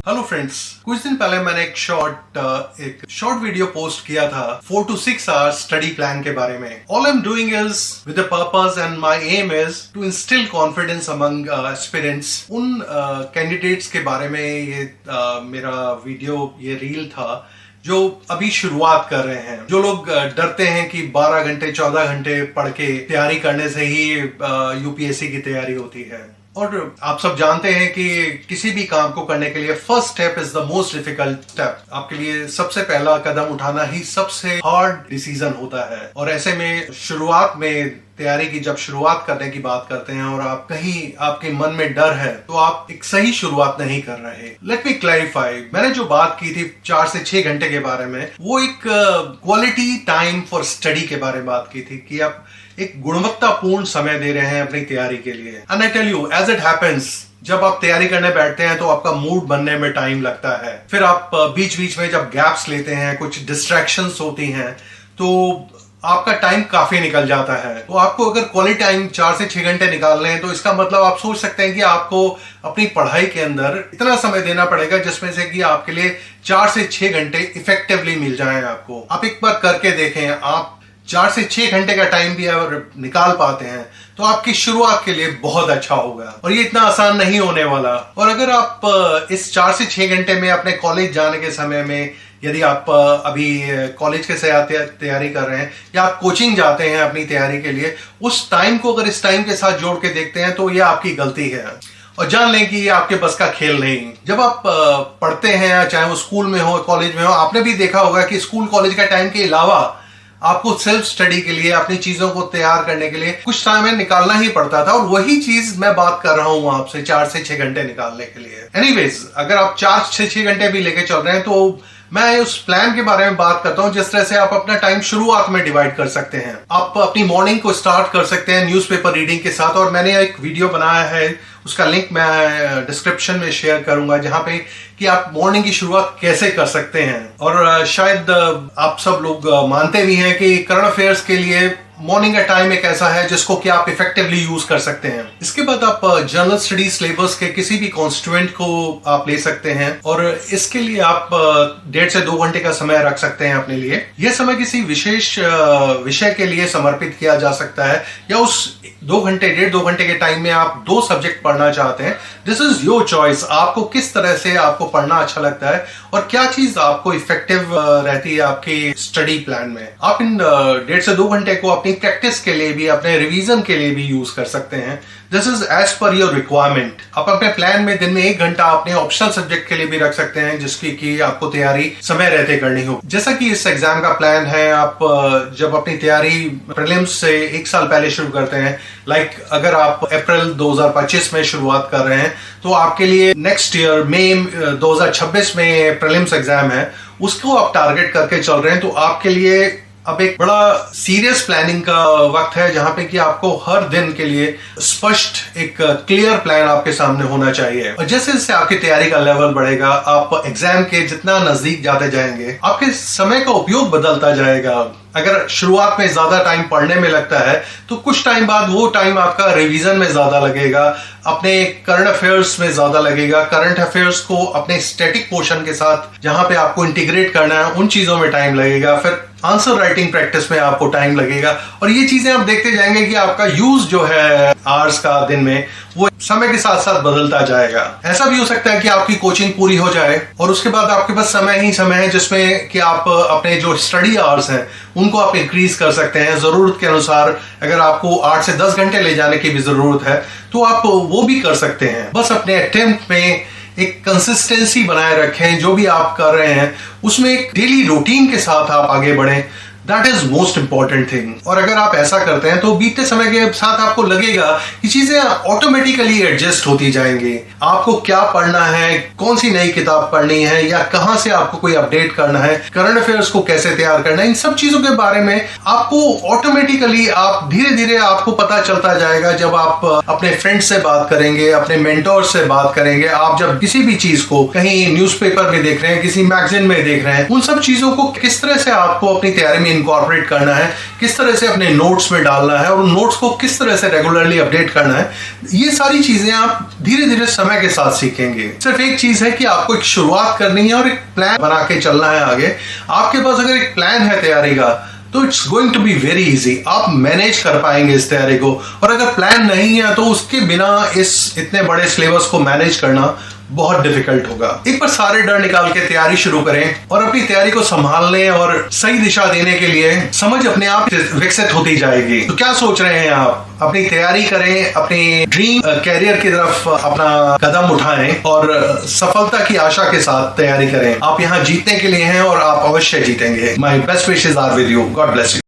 Hello friends, कुछ दिन पहले मैंने एक शॉर्ट वीडियो पोस्ट किया था 4 to 6 आवर्स स्टडी प्लान के बारे में। All I am doing is with the purpose and my aim is to instil confidence among aspirants. उन कैंडिडेट्स के बारे में ये मेरा वीडियो, ये रील था जो अभी शुरुआत कर रहे हैं, जो लोग डरते हैं कि 12 घंटे 14 घंटे पढ़ के तैयारी करने से ही यूपीएससी की तैयारी होती है। और आप सब जानते हैं कि किसी भी काम को करने के लिए first step is the most difficult step. आपके लिए सबसे पहला कदम उठाना ही सबसे हार्ड डिसीजन होता है। और ऐसे में शुरुआत में तैयारी की जब शुरुआत करने की बात करते हैं और आप कहीं आपके मन में डर है तो आप एक सही शुरुआत नहीं कर रहे। लेट मी क्लैरिफाई, मैंने जो बात की थी 4 से 6 घंटे के बारे में, वो एक क्वालिटी टाइम फॉर स्टडी के बारे में बात की थी कि आप एक गुणवत्तापूर्ण समय दे रहे हैं अपनी तैयारी के लिए। And I tell you, as it happens, जब आप तैयारी करने बैठते हैं तो आपका मूड बनने में टाइम लगता है। फिर आप बीच बीच में जब गैप्स लेते हैं, कुछ डिस्ट्रैक्शंस होती हैं, तो आपका टाइम काफी निकल जाता है। तो आपको अगर क्वालिटी टाइम 4 से 6 घंटे निकालने हैं तो इसका मतलब आप सोच सकते हैं कि आपको अपनी पढ़ाई के अंदर इतना समय देना पड़ेगा जिसमें से कि आपके लिए 4 से 6 घंटे इफेक्टिवली मिल जाएं आपको। आप एक बार करके देखें, आप 4 से 6 घंटे का टाइम भी अगर निकाल पाते हैं तो आपकी शुरुआत के लिए बहुत अच्छा होगा। और ये इतना आसान नहीं होने वाला। और अगर आप इस 4 से 6 घंटे में अपने कॉलेज जाने के समय में, यदि आप अभी कॉलेज के तैयारी कर रहे हैं या आप कोचिंग जाते हैं अपनी तैयारी के लिए, उस टाइम को अगर इस टाइम के साथ जोड़ के देखते हैं तो ये आपकी गलती है। और जान लें कि ये आपके बस का खेल नहीं। जब आप पढ़ते हैं, चाहे वो स्कूल में हो कॉलेज में हो, आपने भी देखा होगा कि स्कूल कॉलेज का टाइम के अलावा आपको सेल्फ स्टडी के लिए, अपनी चीजों को तैयार करने के लिए कुछ टाइम निकालना ही पड़ता था। और वही चीज मैं बात कर रहा हूं आपसे 4 से 6 घंटे निकालने के लिए। एनीवेज, अगर आप 4 से 6 घंटे भी लेके चल रहे हैं तो मैं उस प्लान के बारे में बात करता हूं जिस तरह से आप अपना टाइम शुरुआत में डिवाइड कर सकते हैं। आप अपनी मॉर्निंग को स्टार्ट कर सकते हैं न्यूज़पेपर रीडिंग के साथ। और मैंने एक वीडियो बनाया है, उसका लिंक मैं डिस्क्रिप्शन में शेयर करूंगा, जहां पे कि आप मॉर्निंग की शुरुआत कैसे कर सकते हैं। और शायद आप सब लोग मानते भी हैं कि करंट अफेयर्स के लिए मॉर्निंग का टाइम एक ऐसा है जिसको कि आप इफेक्टिवली यूज कर सकते हैं। इसके बाद आप जनरल स्टडी सिलेबस के किसी भी कॉन्स्टिट्यूएंट को आप ले सकते हैं और इसके लिए आप 1.5 से 2 घंटे का समय रख सकते हैं अपने लिए। यह समय किसी विशेष विषय के लिए समर्पित किया जा सकता है, या उस 1.5 घंटे के टाइम में आप 2 सब्जेक्ट पढ़ना चाहते हैं। This is your choice. आपको किस तरह से आपको पढ़ना अच्छा लगता है और क्या चीज आपको इफेक्टिव रहती है आपकी स्टडी प्लान में। आप इन 1.5 से 2 घंटे को अपनी प्रैक्टिस के लिए भी, अपने रिवीजन के लिए भी यूज कर सकते हैं। This is as per your requirement. आप अपने प्लान में दिन में 1 घंटा अपने ऑप्शनल सब्जेक्ट के लिए भी रख सकते हैं जिसकी कि आपको तैयारी समय रहते करनी हो। जैसा कि इस एग्जाम का प्लान है, आप जब अपनी तैयारी प्रीलिम्स से 1 साल पहले शुरू करते हैं, लाइक अगर आप अप्रैल 2025 में शुरुआत कर रहे हैं तो आपके लिए नेक्स्ट ईयर मई 2026 में प्रीलिम्स एग्जाम है, उसको आप टारगेट करके चल रहे हैं, तो आपके लिए अब एक बड़ा सीरियस प्लानिंग का वक्त है, जहां पे कि आपको हर दिन के लिए स्पष्ट एक क्लियर प्लान आपके सामने होना चाहिए। और जैसे जैसे आपकी तैयारी का लेवल बढ़ेगा, आप एग्जाम के जितना नजदीक जाते जाएंगे, आपके समय का उपयोग बदलता जाएगा। अगर शुरुआत में ज्यादा टाइम पढ़ने में लगता है तो कुछ टाइम बाद वो टाइम आपका रिवीजन में ज्यादा लगेगा, अपने करंट अफेयर्स में ज्यादा लगेगा। करंट अफेयर्स को अपने स्टैटिक पोर्शन के साथ जहां पे आपको इंटीग्रेट करना है, उन चीजों में टाइम लगेगा। फिर आंसर राइटिंग प्रैक्टिस में आपको टाइम लगेगा। और ये चीजें आप देखते जाएंगे कि आपका यूज जो है आवर्स का दिन में, वो समय के साथ साथ बदलता जाएगा। ऐसा भी हो सकता है कि आपकी कोचिंग पूरी हो जाए और उसके बाद आपके पास समय ही समय है जिसमें कि आप अपने जो स्टडी आवर्स हैं उनको आप इंक्रीज कर सकते हैं जरूरत के अनुसार। अगर आपको 8 से 10 घंटे ले जाने की भी जरूरत है तो आप वो भी कर सकते हैं। बस अपने अटेम्प्ट में एक कंसिस्टेंसी बनाए रखें। जो भी आप कर रहे हैं उसमें एक डेली रूटीन के साथ आप आगे बढ़ें। That is most important thing. और अगर आप ऐसा करते हैं तो बीतते समय के साथ आपको लगेगा कि चीजें ऑटोमेटिकली एडजस्ट होती जाएंगी। आपको क्या पढ़ना है, कौन सी नई किताब पढ़नी है, या कहां से आपको कोई अपडेट करना है, करंट अफेयर्स को कैसे तैयार करना है, इन सब चीजों के बारे में आपको ऑटोमेटिकली, आप धीरे धीरे आपको पता चलता जाएगा। जब आप अपने फ्रेंड्स से बात करेंगे, अपने मेंटोर से बात करेंगे, आप जब किसी भी चीज को कहीं न्यूज़पेपर में देख रहे हैं, किसी मैगजीन में देख रहे हैं, उन सब चीजों को किस तरह से आपको अपनी तैयारी में इनकॉर्पोरेट करना है, किस तरह से अपने नोट्स में डालना है और उन नोट्स को किस तरह से रेगुलरली अपडेट करना है, ये सारी चीजें आप धीरे धीरे समय के साथ सीखेंगे। सिर्फ एक चीज है कि आपको एक शुरुआत करनी है और एक प्लान बना के चलना है आगे। आपके पास अगर एक प्लान है तैयारी का तो it's going to be very easy, आप मैनेज कर पाएंगे इस तैयारी को। और अगर प्लान नहीं है तो उसके बिना इस इतने बड़े सिलेबस को मैनेज करना बहुत डिफिकल्ट होगा। एक बार सारे डर निकाल के तैयारी शुरू करें और अपनी तैयारी को संभालने और सही दिशा देने के लिए समझ अपने आप विकसित होती जाएगी। तो क्या सोच रहे हैं आप? अपनी तैयारी करें, अपनी ड्रीम कैरियर की तरफ अपना कदम उठाएं और सफलता की आशा के साथ तैयारी करें। आप यहाँ जीतने के लिए हैं और आप अवश्य जीतेंगे। My best wishes are with you. God bless you.